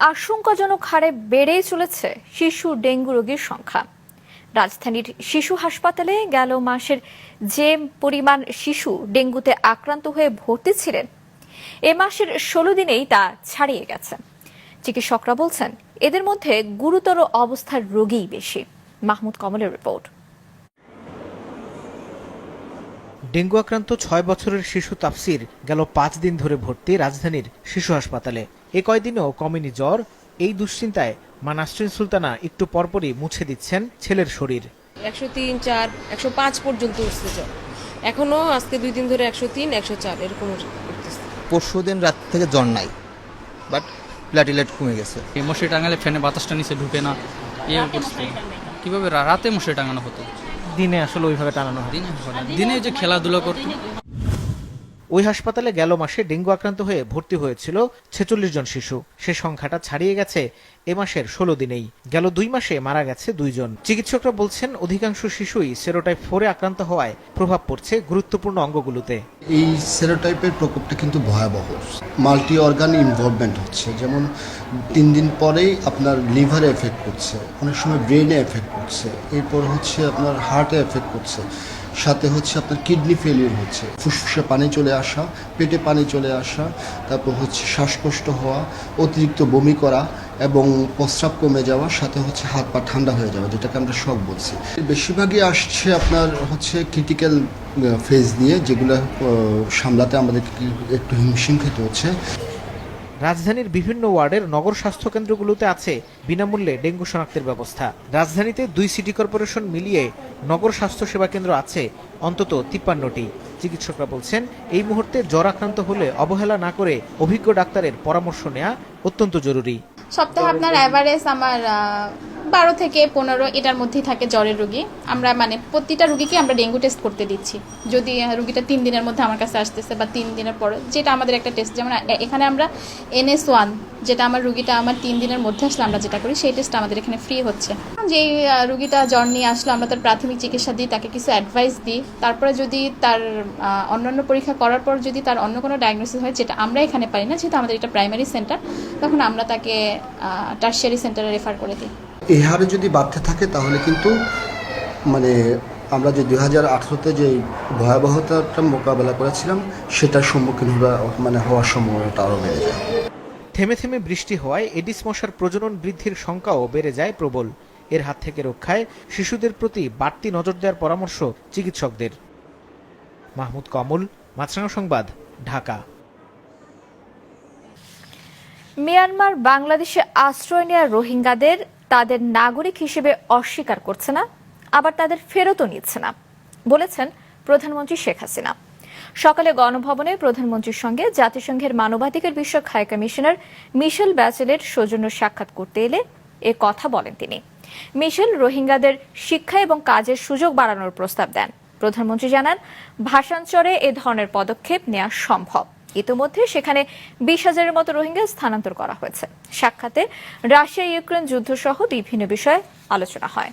আশঙ্কাজনক হারে বেড়েই চলেছে শিশু ডেঙ্গু রোগীর সংখ্যা। রাজধানীর শিশু হাসপাতালে গেল মাসের যে পরিমাণ শিশু ডেঙ্গুতে আক্রান্ত হয়ে ভর্তি ছিলেন, এ মাসের 16 দিনেই তা ছাড়িয়ে গেছে। চিকিৎসকরা বলছেন, এদের মধ্যে গুরুতর অবস্থার রোগীই বেশি। মাহমুদ কমলের রিপোর্ট। ডেঙ্গু আক্রান্ত 6 বছরের শিশু তাফসির গেল 5 দিন ধরে ভর্তি রাজধানীর শিশু হাসপাতালে। এ কয়দিনেও কমেনি জ্বর। এই দুশ্চিন্তায় মা নাসরিন সুলতানা একটু পরপরই মুছে দিচ্ছেন ছেলের শরীর। 103, 4, 105 পর্যন্ত উঠছে জ্বর। এখনো আজকে 2 দিন ধরে 103, 104 এরকম উঠতেছে। পরশুদিন রাত থেকে জ্বর নাই, বাট প্লাটিলেট কমে গেছে। এই মশারি টাঙালে ফ্যানে বাতাসটা নিচে ঢুকে না, কিভাবে রাতে মশারি টাঙানো হতো, দিনে আসলে ওইভাবে টানানো হয়। দিনে যে খেলাধুলা করতো। ওই হাসপাতালে গেল মাসে ডেঙ্গু আক্রান্ত হয়ে ভর্তি হয়েছিল 46 জন শিশু। সে সংখ্যাটা ছাড়িয়ে গেছে এ মাসের 16 দিনেই। গেল 2 মাসে মারা গেছে 2 জন। চিকিৎসকরা বলছেন, অধিকাংশ শিশুই সেরোটাইপ 4-এ আক্রান্ত হওয়ায় প্রভাব পড়ছে গুরুত্বপূর্ণ অঙ্গগুলোতে। এই সেরোটাইপের প্রকোপটা কিন্তু ভয়াবহ। মাল্টি অর্গান ইনভলভমেন্ট হচ্ছে, যেমন 3 দিন পরেই আপনার লিভারে এফেক্ট করছে, অনেক সময় ব্রেনে এফেক্ট করছে, এরপর হচ্ছে আপনার হার্টে এফেক্ট করছে, সাথে হচ্ছে আপনার কিডনি ফেলিওর হচ্ছে, ফুসফুসে পানি চলে আসা, পেটে পানি চলে আসা, তারপর হচ্ছে শ্বাসকষ্ট হওয়া, অতিরিক্ত বমি করা এবং প্রস্রাব কমে যাওয়া, সাথে হচ্ছে হাত পা ঠান্ডা হয়ে যাওয়া, যেটাকে আমরা শক বলছি। বেশিরভাগই আসছে আপনার হচ্ছে ক্রিটিক্যাল ফেজ নিয়ে, যেগুলো সামলাতে আমাদের একটু হিমশিম খেতে হচ্ছে। রাজধানীর বিভিন্ন ওয়ার্ডের নগর স্বাস্থ্য কেন্দ্রগুলোতে আছে বিনামূল্যে ডেঙ্গু শনাক্তের ব্যবস্থা। রাজধানীতে 2 সিটি কর্পোরেশন মিলিয়ে নগর স্বাস্থ্য সেবা কেন্দ্র আছে অন্তত 53টি। চিকিৎসকরা বলছেন, এই মুহূর্তে জ্বর আক্রান্ত হলে অবহেলা না করে অভিজ্ঞ ডাক্তারের পরামর্শ নেওয়া অত্যন্ত জরুরি। সপ্তাহে আপনার অ্যাভারেজ আমার 12 থেকে 15 এটার মধ্যেই থাকে জ্বরের রোগী। আমরা প্রতিটা রোগীকে আমরা ডেঙ্গু টেস্ট করতে দিচ্ছি। যদি রোগীটা 3 দিনের মধ্যে আমার কাছে আসতেছে বা 3 দিনের পরে, যেটা আমাদের একটা টেস্ট, যেমন এখানে আমরা NS1, যেটা আমার রোগীটা আমার 3 দিনের মধ্যে আসলে আমরা যেটা করি, সেই টেস্টটা আমাদের এখানে ফ্রি হচ্ছে। যেই রোগীটা জ্বর নিয়ে আসলো, আমরা তার প্রাথমিক চিকিৎসা দিই, তাকে কিছু অ্যাডভাইস দিই। তারপরে যদি তার অন্যান্য পরীক্ষা করার পর যদি তার অন্য কোনো ডায়াগনোসিস হয়, যেটা আমরা এখানে পারি না, যেহেতু আমাদের এটা প্রাইমারি সেন্টার, তখন আমরা তাকে টারশিয়ারি সেন্টারে রেফার করে দিই। এই হারে যদি বাড়তে থাকে তাহলে কিন্তু আমরা যে 2018-তে যে ভয়াবহতাটা মোকাবেলা করেছিলাম, সেটার সম্মুখীন হওয়ার সম্ভাবনাটা আরও বেড়ে যায়। থেমে থেমে বৃষ্টি হওয়ায় এডিস মশার প্রজনন বৃদ্ধির সংখ্যাও বেড়ে যায় প্রবল। এর হাত থেকে রক্ষায় শিশুদের প্রতি বাড়তি নজর দেওয়ার পরামর্শ চিকিৎসকদের। মাহমুদ কমল, মাছরাঙা সংবাদ, ঢাকা। মিয়ানমার বাংলাদেশে আশ্রয় নেওয়া রোহিঙ্গাদের তাদের নাগরিক হিসেবে অস্বীকার করছে না, আবার তাদের ফেরতও নিচ্ছে না, বলেছেন প্রধানমন্ত্রী শেখ হাসিনা। সকালে গণভবনে প্রধানমন্ত্রীর সঙ্গে জাতিসংঘের মানবাধিকার বিষয়ক হাই কমিশনার মিশেল ব্যাচেলেট সৌজন্য সাক্ষাৎ করতে এলে এ কথা বলেন তিনি। মিশেল রোহিঙ্গাদের শিক্ষা এবং কাজের সুযোগ বাড়ানোর প্রস্তাব দেন। প্রধানমন্ত্রী জানান, ভাষান্তরে এ ধরনের পদক্ষেপ নেওয়া সম্ভব। ইতিমধ্যে সেখানে 20,000-এর মতো রোহিঙ্গা স্থানান্তর করা হয়েছে। সাক্ষাতে রাশিয়া ইউক্রেন যুদ্ধ সহ বিভিন্ন বিষয়ে আলোচনা হয়।